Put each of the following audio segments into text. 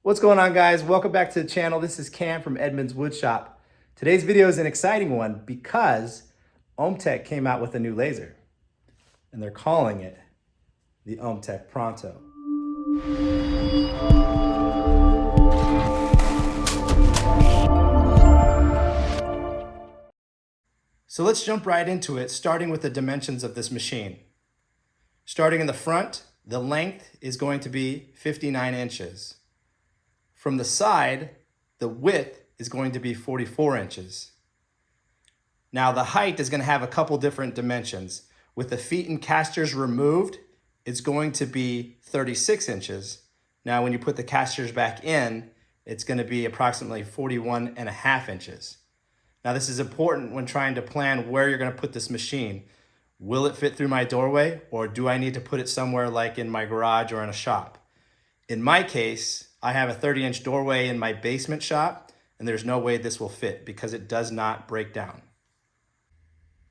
What's going on, guys? Welcome back to the channel. This is Cam from Edmunds Woodshop. Today's video is an exciting one because OMTech came out with a new laser and they're calling it the OMTech PRONTO. So let's jump right into it, starting with the dimensions of this machine. Starting in the front, the length is going to be 59 inches. From the side, the width is going to be 44 inches. Now the height is going to have a couple different dimensions. With the feet and casters removed, it's going to be 36 inches. Now when you put the casters back in, it's going to be approximately 41.5 inches. Now this is important when trying to plan where you're going to put this machine. Will it fit through my doorway, or do I need to put it somewhere like in my garage or in a shop? In my case, I have a 30-inch doorway in my basement shop, and there's no way this will fit because it does not break down.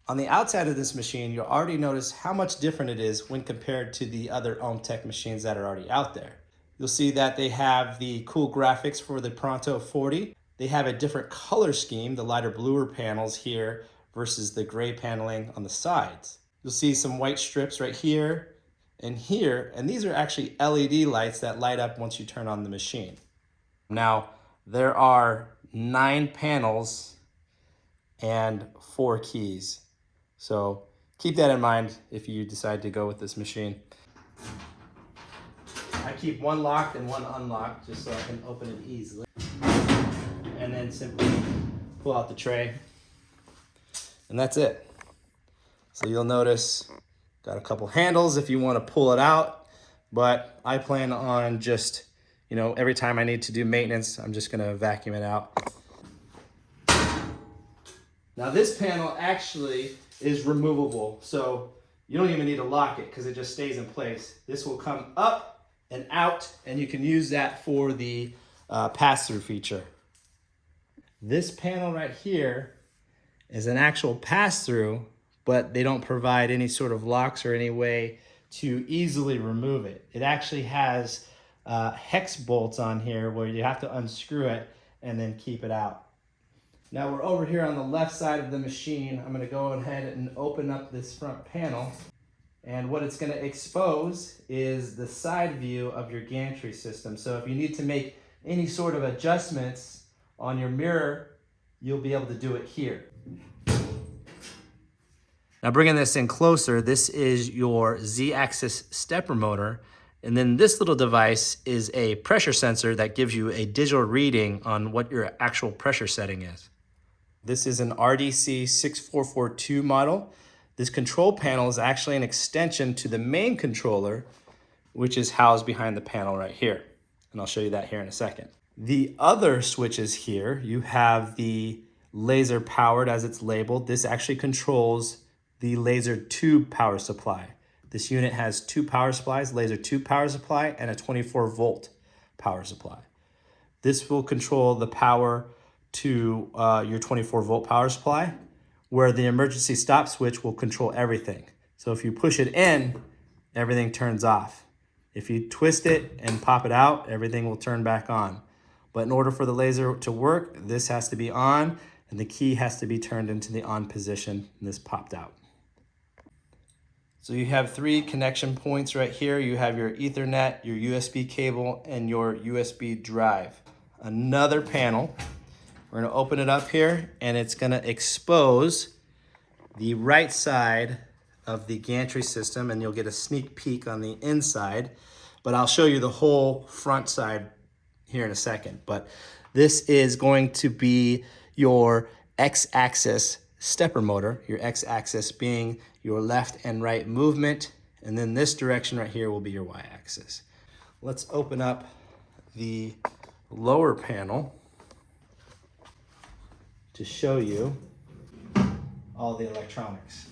On the outside of this machine, you'll already notice how much different it is when compared to the other OMTech machines that are already out there. You'll see that they have the cool graphics for the Pronto 40. They have a different color scheme, the lighter bluer panels here versus the gray paneling on the sides. You'll see some white strips right here and here, and these are actually LED lights that light up once you turn on the machine. Now, there are 9 panels and 4 keys. So keep that in mind if you decide to go with this machine. I keep one locked and one unlocked just so I can open it easily. And then simply pull out the tray. And that's it. So you'll notice got a couple handles if you want to pull it out, but I plan on just, every time I need to do maintenance, I'm just going to vacuum it out. Now this panel actually is removable, so you don't even need to lock it because it just stays in place. This will come up and out, and you can use that for the pass-through feature. This panel right here is an actual pass-through, but they don't provide any sort of locks or any way to easily remove it. It actually has hex bolts on here where you have to unscrew it and then keep it out. Now we're over here on the left side of the machine. I'm gonna go ahead and open up this front panel. And what it's gonna expose is the side view of your gantry system. So if you need to make any sort of adjustments on your mirror, you'll be able to do it here. Now bringing this in closer, this is your Z-axis stepper motor. And then this little device is a pressure sensor that gives you a digital reading on what your actual pressure setting is. This is an RDC 6442 model. This control panel is actually an extension to the main controller, which is housed behind the panel right here. And I'll show you that here in a second. The other switches here, you have the laser powered as it's labeled. This actually controls the laser tube power supply. This unit has 2 power supplies, laser tube power supply and a 24-volt power supply. This will control the power to your 24-volt power supply, where the emergency stop switch will control everything. So if you push it in, everything turns off. If you twist it and pop it out, everything will turn back on. But in order for the laser to work, this has to be on and the key has to be turned into the on position, and this popped out. So you have 3 connection points right here. You have your Ethernet, your USB cable, and your USB drive. Another panel. We're gonna open it up here, and it's gonna expose the right side of the gantry system, and you'll get a sneak peek on the inside, but I'll show you the whole front side here in a second. But this is going to be your X-axis stepper motor, your X-axis being your left and right movement, and then this direction right here will be your Y-axis. Let's open up the lower panel to show you all the electronics.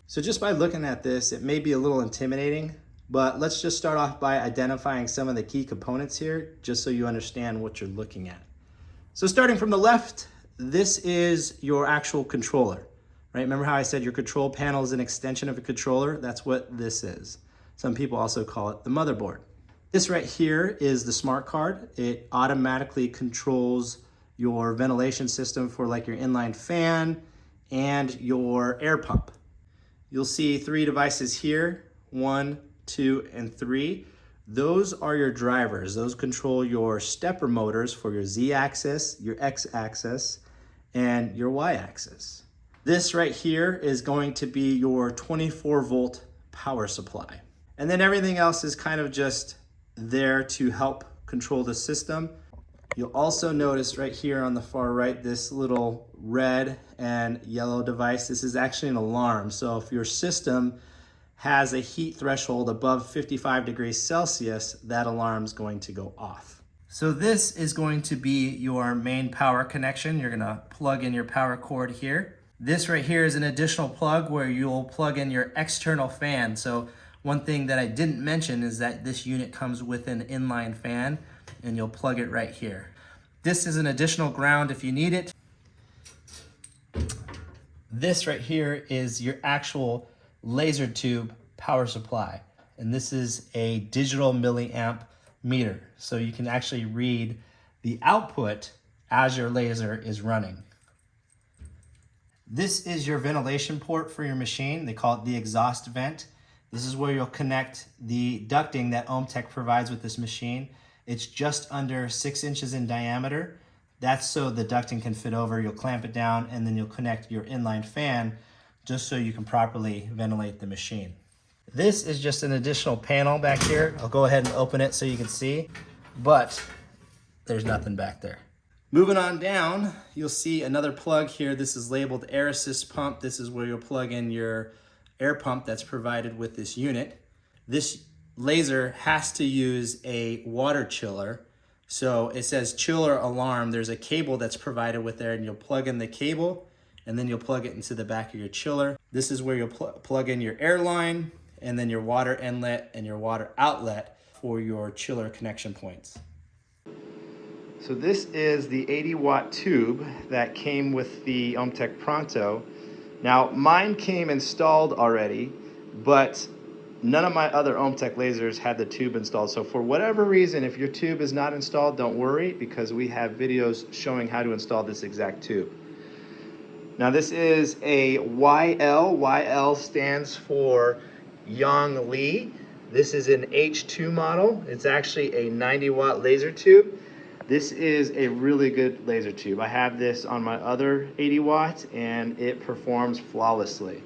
So just by looking at this, it may be a little intimidating, but let's just start off by identifying some of the key components here, just so you understand what you're looking at. So starting from the left, this is your actual controller, right? Remember how I said your control panel is an extension of a controller? That's what this is. Some people also call it the motherboard. This right here is the smart card. It automatically controls your ventilation system for like your inline fan and your air pump. You'll see 3 devices here, 1, 2, and 3. Those are your drivers. Those control your stepper motors for your Z-axis, your X-axis, and your Y-axis. This right here is going to be your 24-volt power supply. And then everything else is kind of just there to help control the system. You'll also notice right here on the far right, this little red and yellow device. This is actually an alarm. So if your system has a heat threshold above 55 degrees Celsius, that alarm is going to go off. So this is going to be your main power connection. You're gonna plug in your power cord here. This right here is an additional plug where you'll plug in your external fan. So one thing that I didn't mention is that this unit comes with an inline fan, and you'll plug it right here. This is an additional ground if you need it. This right here is your actual laser tube power supply. And this is a digital milliamp meter. So you can actually read the output as your laser is running. This is your ventilation port for your machine. They call it the exhaust vent. This is where you'll connect the ducting that OMTech provides with this machine. It's just under 6 inches in diameter. That's so the ducting can fit over. You'll clamp it down and then you'll connect your inline fan just so you can properly ventilate the machine. This is just an additional panel back here. I'll go ahead and open it so you can see, but there's nothing back there. Moving on down, you'll see another plug here. This is labeled air assist pump. This is where you'll plug in your air pump that's provided with this unit. This laser has to use a water chiller. So it says chiller alarm. There's a cable that's provided with there, and you'll plug in the cable and then you'll plug it into the back of your chiller. This is where you'll plug in your air line and then your water inlet and your water outlet for your chiller connection points. So this is the 80-watt tube that came with the OMTech PRONTO. Now mine came installed already, but none of my other OMTech lasers had the tube installed. So for whatever reason, if your tube is not installed, don't worry, because we have videos showing how to install this exact tube. Now this is a YL. YL stands for Yang Li. This is an H2 model. It's actually a 90-watt laser tube. This is a really good laser tube. I have this on my other 80 watts and it performs flawlessly.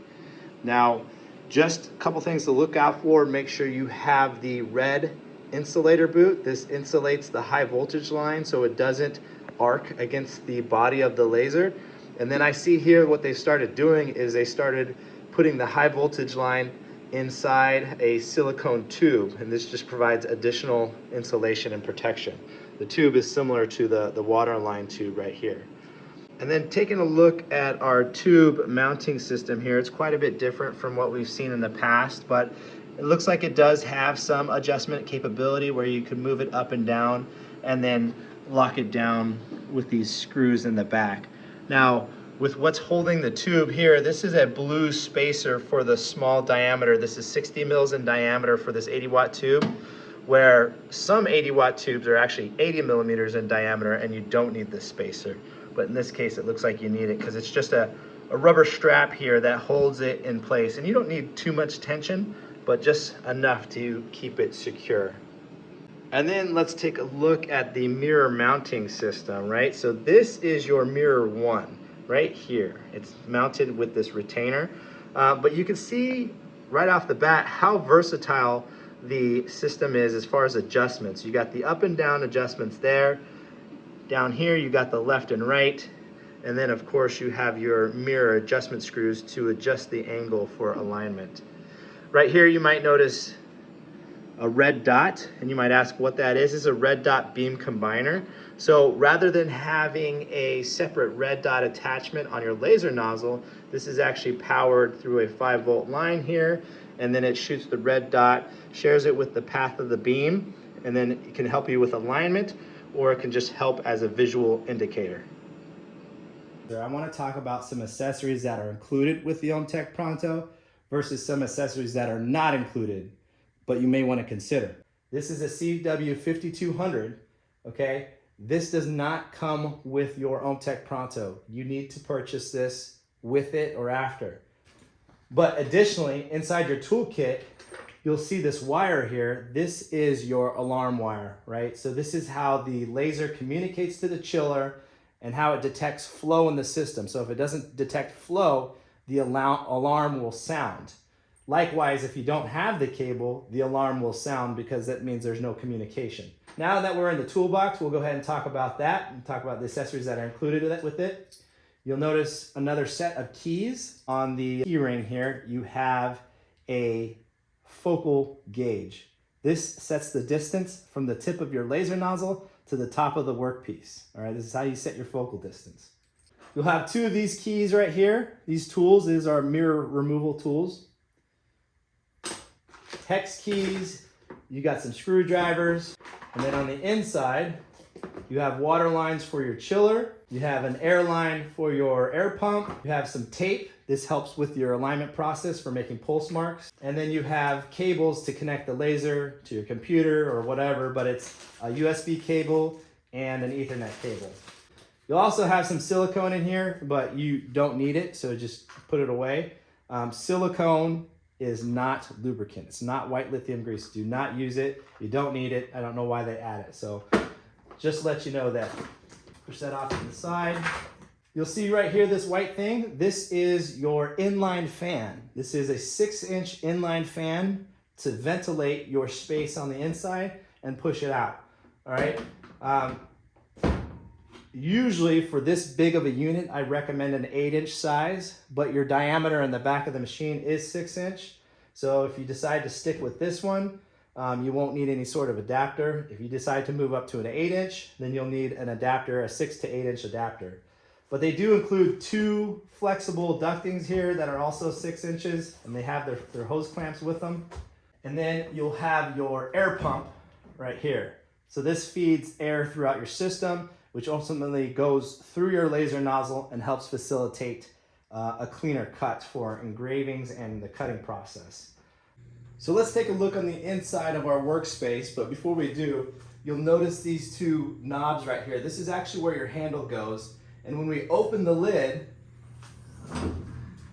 Now, just a couple things to look out for. Make sure you have the red insulator boot. This insulates the high voltage line so it doesn't arc against the body of the laser. And then I see here what they started doing is they started putting the high voltage line inside a silicone tube, and this just provides additional insulation and protection. The tube is similar to the water line tube right here. And then taking a look at our tube mounting system here, it's quite a bit different from what we've seen in the past, but it looks like it does have some adjustment capability where you can move it up and down and then lock it down with these screws in the back. Now, with what's holding the tube here, this is a blue spacer for the small diameter. This is 60 mils in diameter for this 80-watt tube, where some 80-watt tubes are actually 80 millimeters in diameter and you don't need this spacer. But in this case, it looks like you need it because it's just a rubber strap here that holds it in place. And you don't need too much tension, but just enough to keep it secure. And then let's take a look at the mirror mounting system, right? So this is your mirror one right here. It's mounted with this retainer. But you can see right off the bat how versatile the system is as far as adjustments. You got the up and down adjustments there. Down here you got the left and right, and then of course you have your mirror adjustment screws to adjust the angle for alignment. Right here you might notice a red dot, and you might ask what that is. It's a red dot beam combiner. So rather than having a separate red dot attachment on your laser nozzle, this is actually powered through a 5-volt line here, and then it shoots the red dot, shares it with the path of the beam, and then it can help you with alignment, or it can just help as a visual indicator. I want to talk about some accessories that are included with the OMTech PRONTO versus some accessories that are not included, but you may want to consider. This is a CW5200, okay? This does not come with your OMTech PRONTO. You need to purchase this with it or after. But additionally, inside your toolkit, you'll see this wire here. This is your alarm wire, right? So this is how the laser communicates to the chiller and how it detects flow in the system. So if it doesn't detect flow, the alarm will sound. Likewise, if you don't have the cable, the alarm will sound because that means there's no communication. Now that we're in the toolbox, we'll go ahead and talk about that and talk about the accessories that are included with it. You'll notice another set of keys. On the key ring here, you have a focal gauge. This sets the distance from the tip of your laser nozzle to the top of the workpiece. All right, this is how you set your focal distance. You'll have two of these keys right here. These tools, these are mirror removal tools. Hex keys, you got some screwdrivers, and then on the inside, you have water lines for your chiller. You have an air line for your air pump. You have some tape. This helps with your alignment process for making pulse marks. And then you have cables to connect the laser to your computer or whatever, but it's a USB cable and an Ethernet cable. You'll also have some silicone in here, but you don't need it, so just put it away. Silicone is not lubricant. It's not white lithium grease. Do not use it. You don't need it. I don't know why they add it. So just to let you know that. Push that off to the side. You'll see right here this white thing. This is your inline fan. This is a 6-inch inline fan to ventilate your space on the inside and push it out. All right. Usually for this big of a unit, I recommend an 8-inch size, but your diameter in the back of the machine is 6-inch. So if you decide to stick with this one, you won't need any sort of adapter. If you decide to move up to an 8-inch, then you'll need an adapter, a 6 to 8-inch adapter. But they do include two flexible ductings here that are also 6 inches, and they have their hose clamps with them. And then you'll have your air pump right here. So this feeds air throughout your system, which ultimately goes through your laser nozzle and helps facilitate a cleaner cut for engravings and the cutting process. So let's take a look on the inside of our workspace, but before we do, you'll notice these two knobs right here. This is actually where your handle goes, and when we open the lid,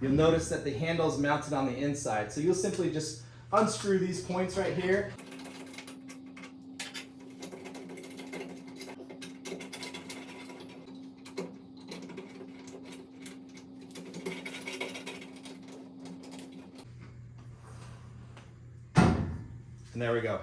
you'll notice that the handle is mounted on the inside. So you'll simply just unscrew these points right here. And there we go.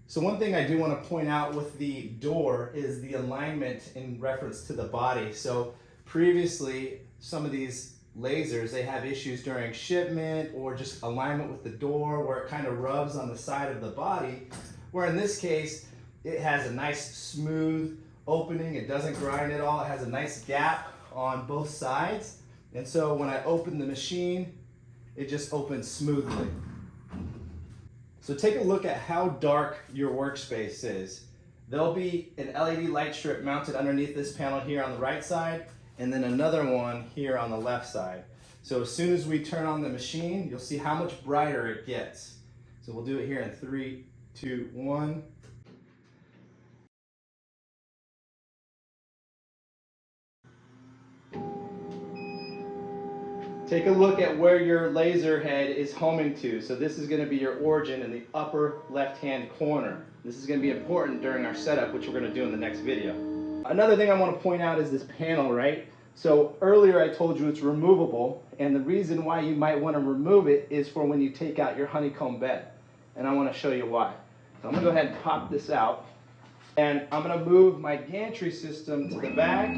So one thing I do want to point out with the door is the alignment in reference to the body. So previously, some of these lasers, they have issues during shipment or just alignment with the door where it kind of rubs on the side of the body, where in this case, it has a nice smooth opening. It doesn't grind at all. It has a nice gap on both sides. And so when I open the machine, it just opens smoothly. So take a look at how dark your workspace is. There'll be an LED light strip mounted underneath this panel here on the right side, and then another one here on the left side. So as soon as we turn on the machine, you'll see how much brighter it gets. So we'll do it here in 3, 2, 1. Take a look at where your laser head is homing to. So this is going to be your origin in the upper left-hand corner. This is going to be important during our setup, which we're going to do in the next video. Another thing I want to point out is this panel, right? So earlier I told you it's removable, and the reason why you might want to remove it is for when you take out your honeycomb bed. And I want to show you why. So I'm going to go ahead and pop this out, and I'm going to move my gantry system to the back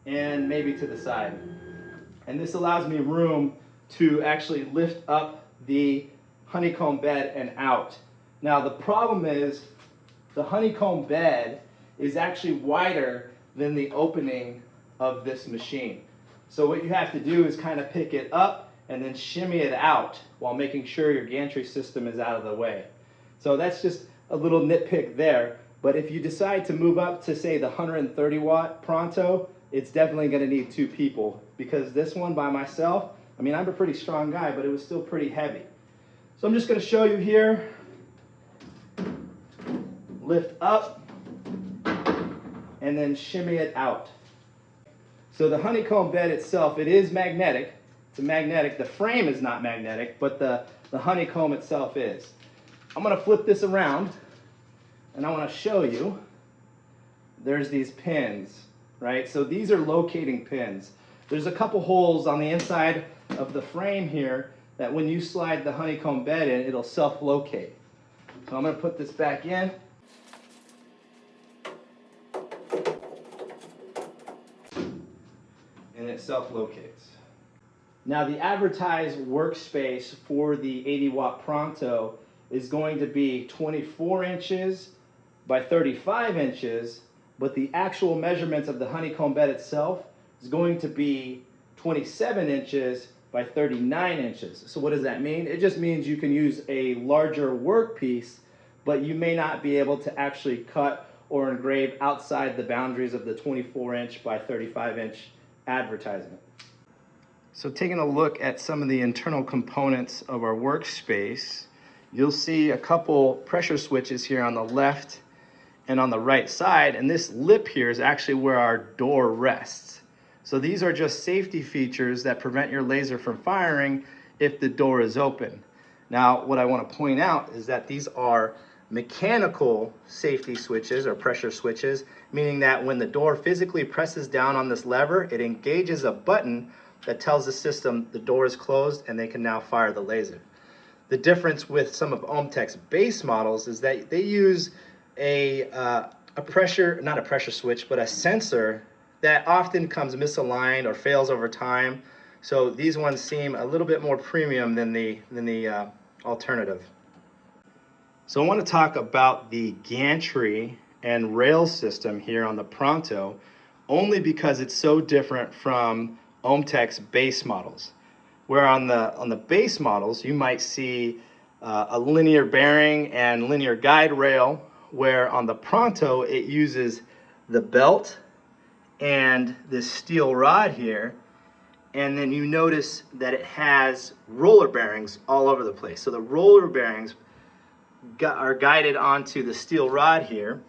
and maybe to the side. And this allows me room to actually lift up the honeycomb bed and out. Now the problem is the honeycomb bed is actually wider than the opening of this machine. So what you have to do is kind of pick it up and then shimmy it out while making sure your gantry system is out of the way. So that's just a little nitpick there. But if you decide to move up to, say, the 130 watt Pronto, it's definitely going to need 2 people, because this one by myself, I mean, I'm a pretty strong guy, but it was still pretty heavy. So I'm just going to show you here lift up, and then shimmy it out. So the honeycomb bed itself, it is magnetic. It's a magnetic. The frame is not magnetic, but the honeycomb itself is. I'm going to flip this around, and I want to show you. There's these pins, right? So these are locating pins. There's a couple holes on the inside of the frame here that when you slide the honeycomb bed in, it'll self-locate. So I'm going to put this back in. And it self-locates. Now the advertised workspace for the 80-watt Pronto is going to be 24 inches by 35 inches, but the actual measurements of the honeycomb bed itself is going to be 27 inches by 39 inches. So what does that mean? It just means you can use a larger workpiece, but you may not be able to actually cut or engrave outside the boundaries of the 24-inch by 35-inch advertisement. So taking a look at some of the internal components of our workspace, you'll see a couple pressure switches here on the left and on the right side, and this lip here is actually where our door rests. So these are just safety features that prevent your laser from firing if the door is open. Now, what I want to point out is that these are mechanical safety switches or pressure switches, meaning that when the door physically presses down on this lever, it engages a button that tells the system the door is closed and they can now fire the laser. The difference with some of OMTech's base models is that they use not a pressure switch, but a sensor that often comes misaligned or fails over time. So these ones seem a little bit more premium than the alternative. So I want to talk about the gantry and rail system here on the Pronto, only because it's so different from OMTech's base models. Where on the base models you might see a linear bearing and linear guide rail, where on the Pronto it uses the belt and this steel rod here, and then you notice that it has roller bearings all over the place. So the roller bearings are guided onto the steel rod here,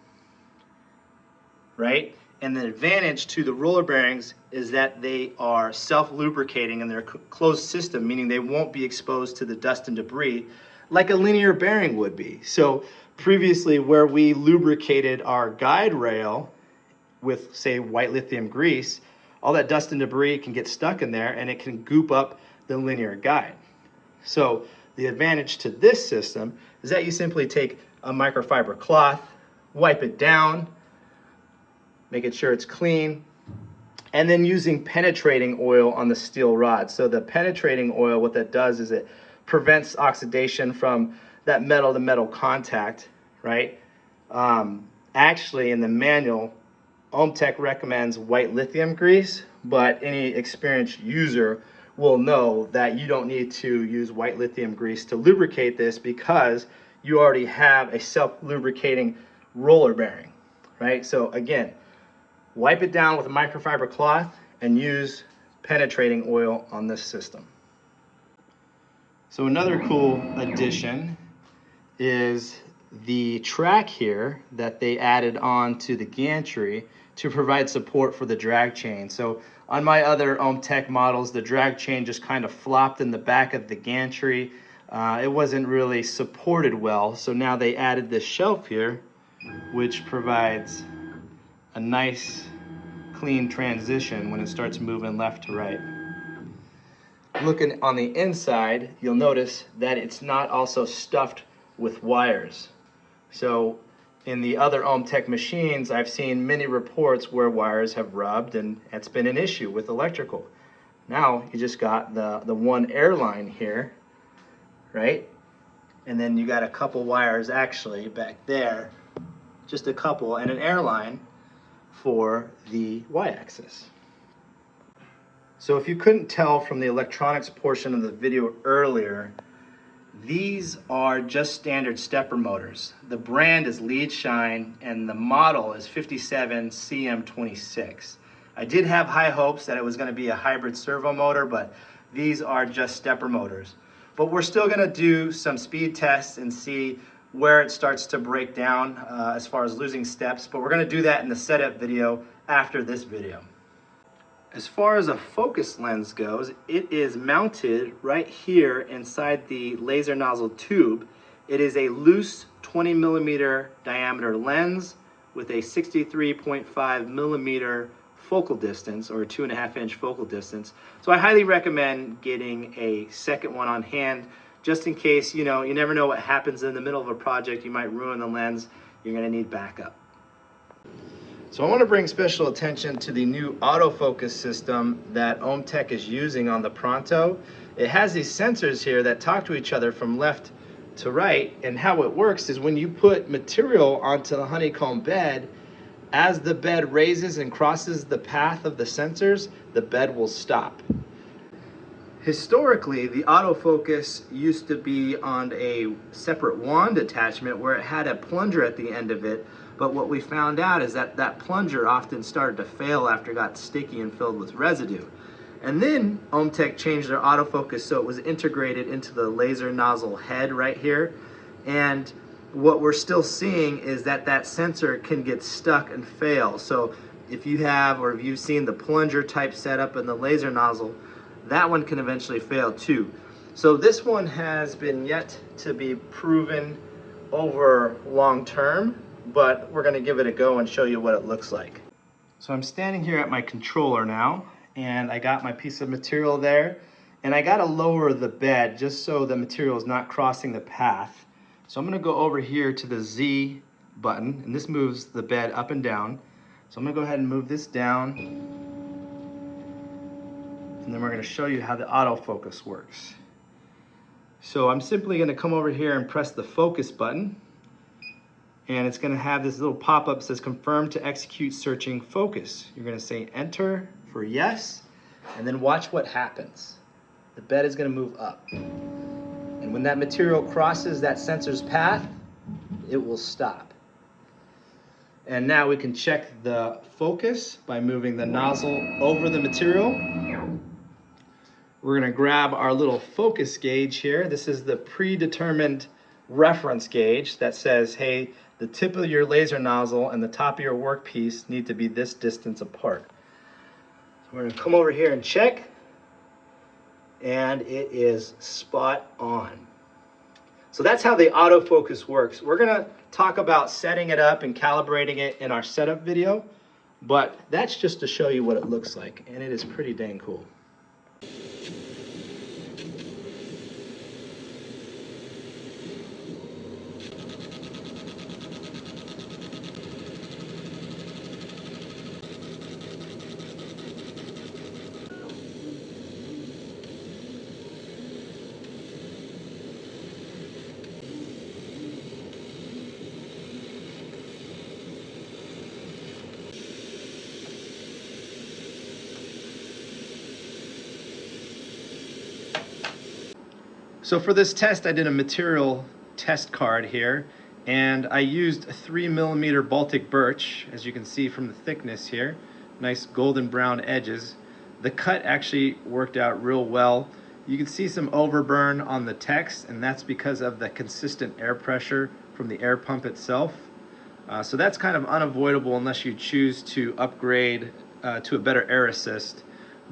right? And the advantage to the roller bearings is that they are self-lubricating and they're a closed system, meaning they won't be exposed to the dust and debris like a linear bearing would be. So previously, where we lubricated our guide rail with, say, white lithium grease, all that dust and debris can get stuck in there and it can goop up the linear guide. So the advantage to this system is that you simply take a microfiber cloth, wipe it down, making sure it's clean, and then using penetrating oil on the steel rod. So the penetrating oil, what that does is it prevents oxidation from that metal to metal contact, right? Actually, in the manual, OMTech recommends white lithium grease, but any experienced user will know that you don't need to use white lithium grease to lubricate this because you already have a self-lubricating roller bearing, right? So again, wipe it down with a microfiber cloth and use penetrating oil on this system. So another cool addition is the track here that they added on to the gantry to provide support for the drag chain. So on my other OMTech models, the drag chain just kind of flopped in the back of the gantry. It wasn't really supported well, so now they added this shelf here, which provides a nice clean transition when it starts moving left to right. Looking on the inside, you'll notice that it's not also stuffed with wires. So in the other OMTech machines, I've seen many reports where wires have rubbed and it's been an issue with electrical. Now you just got the one air line here, right? And then you got a couple wires actually back there, just a couple, and an air line for the y-axis. So if you couldn't tell from the electronics portion of the video earlier, these are just standard stepper motors. The brand is Lead Shine and the model is 57CM26. I did have high hopes that it was going to be a hybrid servo motor, but these are just stepper motors. But we're still going to do some speed tests and see where it starts to break down as far as losing steps, but we're going to do that in the setup video after this video. As far as a focus lens goes, it is mounted right here inside the laser nozzle tube. It is a loose 20 millimeter diameter lens with a 63.5 millimeter focal distance, or a 2.5-inch focal distance. So I highly recommend getting a second one on hand, just in case, you never know what happens in the middle of a project. You might ruin the lens. You're going to need backup. So I want to bring special attention to the new autofocus system that OMTech is using on the Pronto. It has these sensors here that talk to each other from left to right, and how it works is when you put material onto the honeycomb bed, as the bed raises and crosses the path of the sensors, the bed will stop. Historically, the autofocus used to be on a separate wand attachment where it had a plunger at the end of it, but what we found out is that that plunger often started to fail after it got sticky and filled with residue. And then OMTech changed their autofocus so it was integrated into the laser nozzle head right here. And what we're still seeing is that that sensor can get stuck and fail. So if you have, or if you've seen the plunger type setup in the laser nozzle, that one can eventually fail too. So this one has been yet to be proven over long term, but we're going to give it a go and show you what it looks like. So I'm standing here at my controller now, and I got my piece of material there, and I got to lower the bed just so the material is not crossing the path. So I'm going to go over here to the Z button, and this moves the bed up and down. So I'm going to go ahead and move this down, and then we're going to show you how the autofocus works. So I'm simply going to come over here and press the focus button, and it's going to have this little pop-up that says confirm to execute searching focus. You're going to say enter for yes, and then watch what happens. The bed is going to move up, and when that material crosses that sensor's path, it will stop. And now we can check the focus by moving the nozzle over the material. We're going to grab our little focus gauge here. This is the predetermined reference gauge that says, hey, the tip of your laser nozzle and the top of your workpiece need to be this distance apart. So we're going to come over here and check, and it is spot on. So that's how the autofocus works. We're going to talk about setting it up and calibrating it in our setup video, but that's just to show you what it looks like, and it is pretty dang cool. So for this test, I did a material test card here, and I used 3 millimeter Baltic birch, as you can see from the thickness here. Nice golden brown edges. The cut actually worked out real well. You can see some overburn on the text, and that's because of the consistent air pressure from the air pump itself. So that's kind of unavoidable unless you choose to upgrade to a better air assist.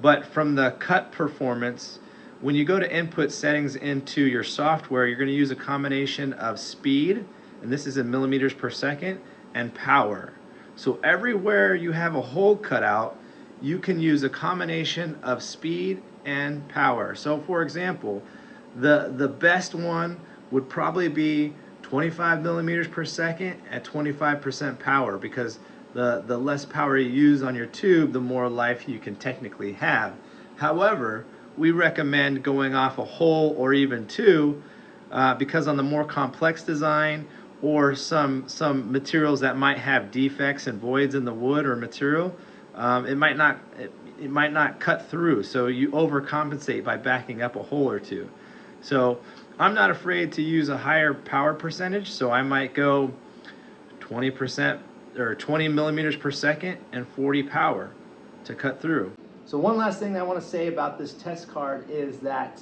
But from the cut performance, when you go to input settings into your software, you're going to use a combination of speed, and this is in millimeters per second, and power. So everywhere you have a hole cut out, you can use a combination of speed and power. So for example, the best one would probably be 25 millimeters per second at 25% power, because the less power you use on your tube, the more life you can technically have. However, we recommend going off a hole or even two, because on the more complex design or some materials that might have defects and voids in the wood or material, it might not cut through, so you overcompensate by backing up a hole or two. So I'm not afraid to use a higher power percentage, so I might go 20% or 20 millimeters per second and 40 power to cut through. So one last thing I want to say about this test card is that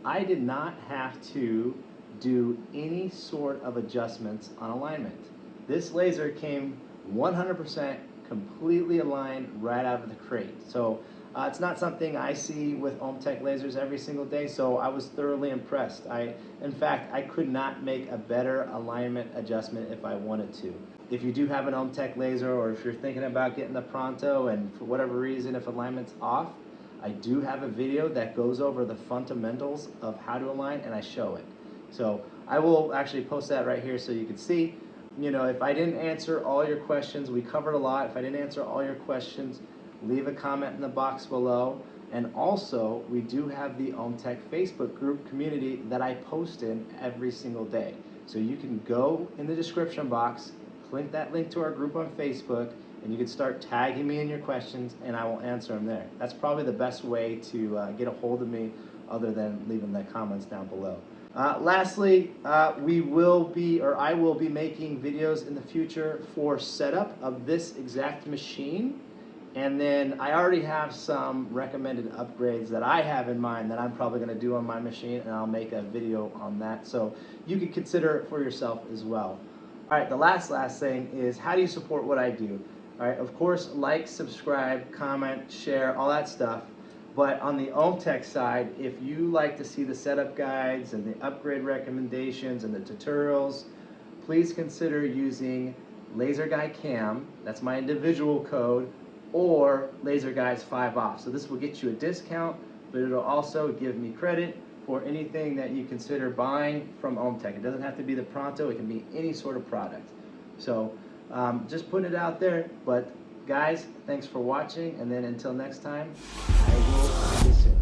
I did not have to do any sort of adjustments on alignment. This laser came 100% completely aligned right out of the crate. So it's not something I see with OMTech lasers every single day, so I was thoroughly impressed. In fact, I could not make a better alignment adjustment if I wanted to. If you do have an OMTech laser, or if you're thinking about getting the Pronto and for whatever reason if alignment's off, I do have a video that goes over the fundamentals of how to align, and I show it. So I will actually post that right here so you can see. You know, if I didn't answer all your questions, we covered a lot. If I didn't answer all your questions, leave a comment in the box below. And also, we do have the OMTech Facebook group community that I post in every single day. So you can go in the description box, click that link to our group on Facebook, and you can start tagging me in your questions, and I will answer them there. That's probably the best way to get a hold of me, other than leaving the comments down below. Lastly, I will be making videos in the future for setup of this exact machine. And then I already have some recommended upgrades that I have in mind that I'm probably going to do on my machine, and I'll make a video on that. So you can consider it for yourself as well. All right, the last thing is, how do you support what I do? All right, of course, like, subscribe, comment, share, all that stuff. But on the OMTech side, if you like to see the setup guides and the upgrade recommendations and the tutorials, please consider using LaserGuy Cam, that's my individual code, or LaserGuys 5 off. So this will get you a discount, but it'll also give me credit for anything that you consider buying from OMTech. It doesn't have to be the Pronto, it can be any sort of product. So just putting it out there, but guys, thanks for watching, and then until next time, I will see you soon.